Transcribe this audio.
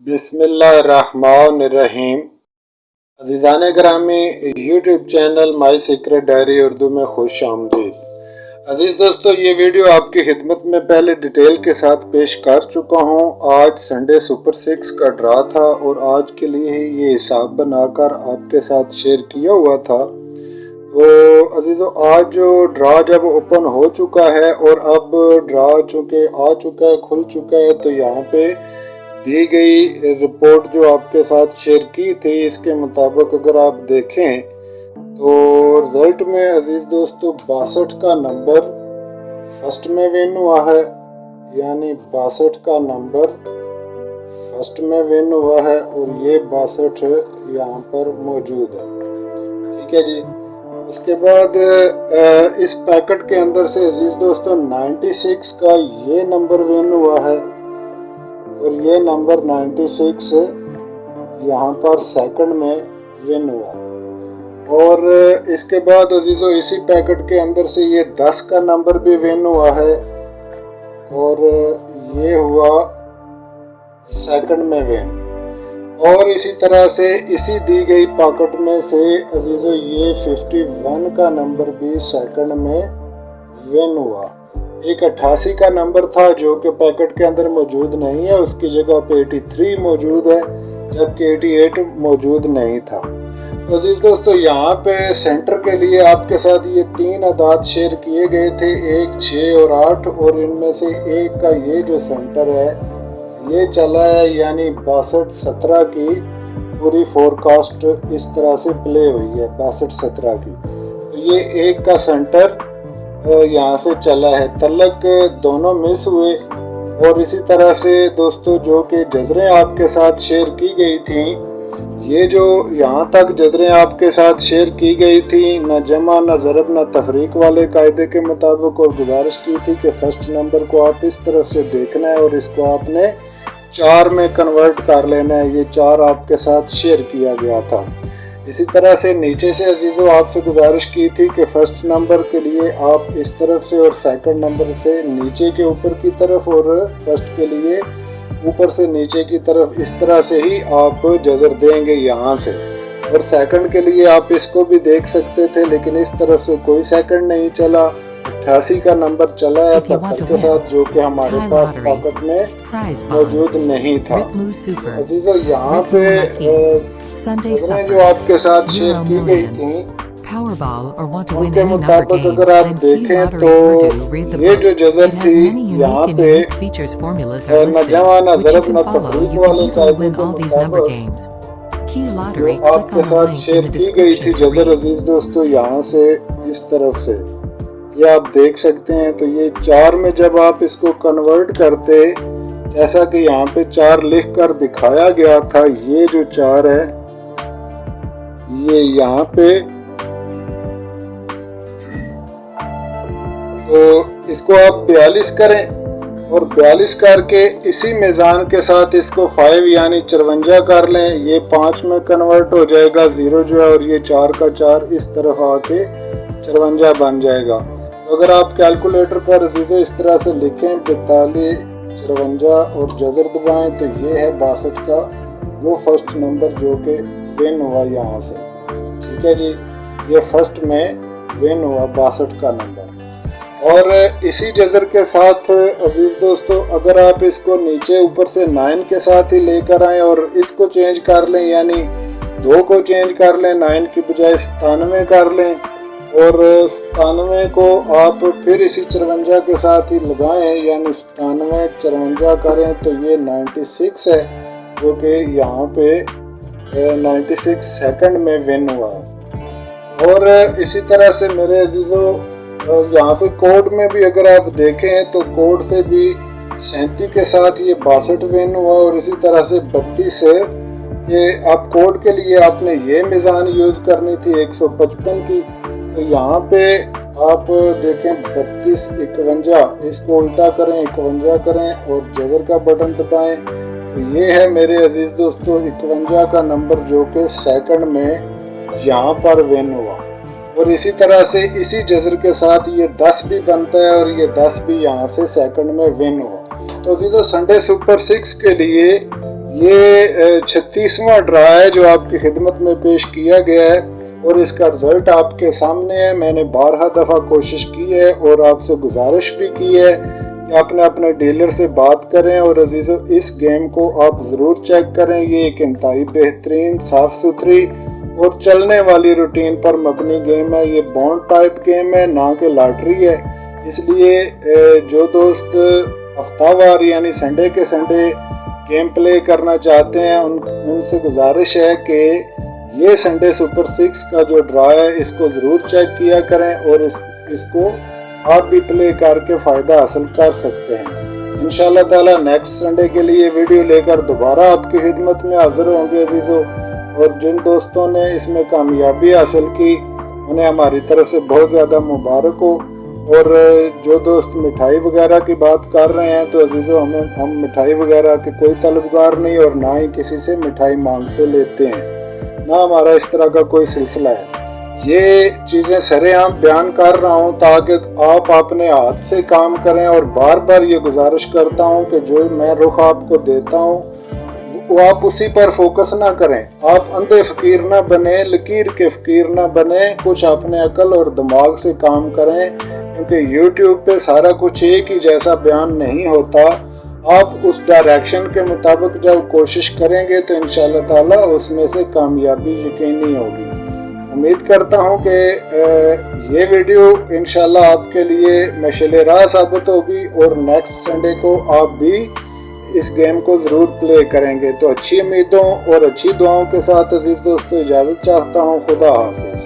बिस्मिल्लाहिर्रहमानिर्रहीम। अज़ीज़ान गिरामी, YouTube channel my secret diary Urdu में खुश आमदीद। अजीज़ दोस्तों, ये वीडियो आपकी खिदमत में पहले डिटेल के साथ पेश कर चुका हूँ। आज संडे सुपर 6 का ड्रा था और आज के लिए ही ये हिसाब बनाकर आपके साथ शेयर किया हुआ था। तो अजीज़ों, आज जो ड्रा जब ओपन हो चुका है और अब ड्रा चूँकि आ चुका है, खुल चुका है, तो यहाँ पे दी गई रिपोर्ट जो आपके साथ शेयर की थी, इसके मुताबिक अगर आप देखें तो रिजल्ट में अजीज दोस्तों 62 का नंबर फर्स्ट में विन हुआ है, यानी 62 का नंबर फर्स्ट में विन हुआ है और ये 62 यहाँ पर मौजूद है। ठीक है जी। उसके बाद इस पैकेट के अंदर से अजीज दोस्तों 96 का ये नंबर विन हुआ है और ये नंबर 96 यहाँ पर सेकंड में विन हुआ। और इसके बाद अजीज़ों इसी पैकेट के अंदर से ये 10 का नंबर भी विन हुआ है और ये हुआ सेकंड में विन। और इसी तरह से इसी दी गई पैकेट में से अजीज़ों ये 51 का नंबर भी सेकंड में विन हुआ। एक 88 का नंबर था जो कि पैकेट के अंदर मौजूद नहीं है, उसकी जगह पे 83 मौजूद है, जबकि 88 मौजूद नहीं था। तो अजीज दोस्तों, यहाँ पे सेंटर के लिए आपके साथ ये 3 अदाद शेयर किए गए थे, 1, 6 और 8, और इनमें से एक का ये जो सेंटर है ये चला है, यानी 62-17 की पूरी फोरकास्ट इस तरह से प्ले हुई है 62-17 की। तो ये एक का सेंटर यहाँ से चला है, तलक दोनों मिस हुए। और इसी तरह से दोस्तों जो कि जजरें आपके साथ शेयर की गई थी, ये जो यहाँ तक जजरें आपके साथ शेयर की गई थी, न जमा न ज़रब न तफरीक वाले कायदे के मुताबिक, और गुजारिश की थी कि फर्स्ट नंबर को आप इस तरफ से देखना है और इसको आपने 4 में कन्वर्ट कर लेना है। ये 4 आपके साथ शेयर किया गया था। इसी तरह से नीचे से अजीज़ों आपसे गुजारिश की थी कि फर्स्ट नंबर के लिए आप इस तरफ से और सेकंड नंबर से नीचे के ऊपर की तरफ, और फर्स्ट के लिए ऊपर से नीचे की तरफ, इस तरह से ही आप जजर देंगे यहाँ से। और सेकंड के लिए आप इसको भी देख सकते थे, लेकिन इस तरफ से कोई सेकंड नहीं चला। 88 का नंबर चला है पत्थर के साथ, जो कि हमारे पास पैकेट में मौजूद नहीं था। अजीज़ों, यहाँ पे जो आपके साथ शेयर की गई थी उनके मुताबिक अगर आप देखें तो ये जो जजर थी यहाँ पे न जमा न ज़रब न तफरीक वाले कायदे के मुताबिक जो आपके साथ शेयर की गई थी जजर अजीज दोस्तों, यहाँ से इस तरफ से ये आप देख सकते हैं। तो ये 4 में जब आप इसको कन्वर्ट करते, जैसा कि यहाँ पे 4 लिख कर दिखाया गया था, ये जो 4 है ये यहाँ पे, तो इसको आप 42 करें और 42 करके इसी मीज़ान के साथ इसको 5 यानी 54 कर लें। ये 5 में कन्वर्ट हो जाएगा 0 जो है, और ये 4 का 4 इस तरफ आके 54 बन जाएगा। तो अगर आप कैलकुलेटर पर अजीज़ों इस तरह से लिखें 42 54 और जजर दबाएं, तो ये है 62 का वो फर्स्ट नंबर जो कि विन हुआ यहाँ से। ठीक है जी, ये फर्स्ट में विन हुआ 62 का नंबर। और इसी जजर के साथ अजीज दोस्तों अगर आप इसको नीचे ऊपर से 9 के साथ ही लेकर आएँ और इसको चेंज कर लें, यानी 2 को चेंज कर लें, 9 की बजाय 97 कर लें, और 97 को आप फिर इसी 54 के साथ ही लगाएं, यानी 97 54 करें, तो ये 96 है जो कि यहाँ पे 96 सेकंड में विन हुआ है। और इसी तरह से मेरे अजीज़ों यहाँ से कोड में भी अगर आप देखें तो कोड से भी 37 के साथ ये 62 विन हुआ, और इसी तरह से 32 से ये आप कोड के लिए आपने ये मीज़ान यूज़ करनी थी 155 की। तो यहाँ पे आप देखें 32 51, इसको उल्टा करें 51 करें और जजर का बटन दबाएं, तो ये है मेरे अजीज दोस्तों 51 का नंबर जो कि सेकंड में यहाँ पर विन हुआ। और इसी तरह से इसी जजर के साथ ये 10 भी बनता है और ये 10 भी यहाँ से सेकंड में विन हुआ। तो अजीजों संडे सुपर 6 के लिए یہ 36واں ڈرا ہے جو آپ کی خدمت میں پیش کیا گیا ہے اور اس کا رزلٹ آپ کے سامنے ہے۔ میں نے 12 دفعہ کوشش کی ہے اور آپ سے گزارش بھی کی ہے کہ اپنے ڈیلر سے بات کریں، اور عزیزو اس گیم کو آپ ضرور چیک کریں۔ یہ ایک انتہائی بہترین، صاف ستھری اور چلنے والی روٹین پر مبنی گیم ہے۔ یہ بانڈ ٹائپ گیم ہے، نہ کہ لاٹری ہے، اس لیے جو دوست ہفتہ وار یعنی سنڈے کے سنڈے گیم پلے کرنا چاہتے ہیں ان سے گزارش ہے کہ یہ سنڈے سپر 6 کا جو ڈرا ہے اس کو ضرور چیک کیا کریں، اور اس کو آپ بھی پلے کر کے فائدہ حاصل کر سکتے ہیں۔ انشاءاللہ تعالی نیکسٹ سنڈے کے لیے ویڈیو لے کر دوبارہ آپ کی خدمت میں حاضر ہوں گے عزیزو، اور جن دوستوں نے اس میں کامیابی حاصل کی انہیں ہماری طرف سے بہت زیادہ مبارک ہو، اور جو دوست مٹھائی وغیرہ کی بات کر رہے ہیں تو عزیزو ہم مٹھائی وغیرہ کے کوئی طلبگار نہیں، اور نہ ہی کسی سے مٹھائی مانگتے لیتے ہیں، نہ ہمارا اس طرح کا کوئی سلسلہ ہے۔ یہ چیزیں سرے عام بیان کر رہا ہوں تاکہ آپ اپنے ہاتھ سے کام کریں، اور بار بار یہ گزارش کرتا ہوں کہ جو میں رخ آپ کو دیتا ہوں وہ آپ اسی پر فوکس نہ کریں۔ آپ اندھے فقیر نہ بنیں، لکیر کے فقیر نہ بنیں، کچھ اپنے عقل اور دماغ سے کام کریں، کیونکہ یوٹیوب پہ سارا کچھ ایک ہی جیسا بیان نہیں ہوتا۔ آپ اس ڈائریکشن کے مطابق جب کوشش کریں گے تو انشاءاللہ تعالی اس میں سے کامیابی یقینی ہوگی۔ امید کرتا ہوں کہ یہ ویڈیو انشاءاللہ آپ کے لیے مشعل راہ ثابت ہوگی، اور نیکسٹ سنڈے کو آپ بھی اس گیم کو ضرور پلے کریں گے۔ تو اچھی امیدوں اور اچھی دعاؤں کے ساتھ عزیز دوستو اجازت چاہتا ہوں۔ خدا حافظ۔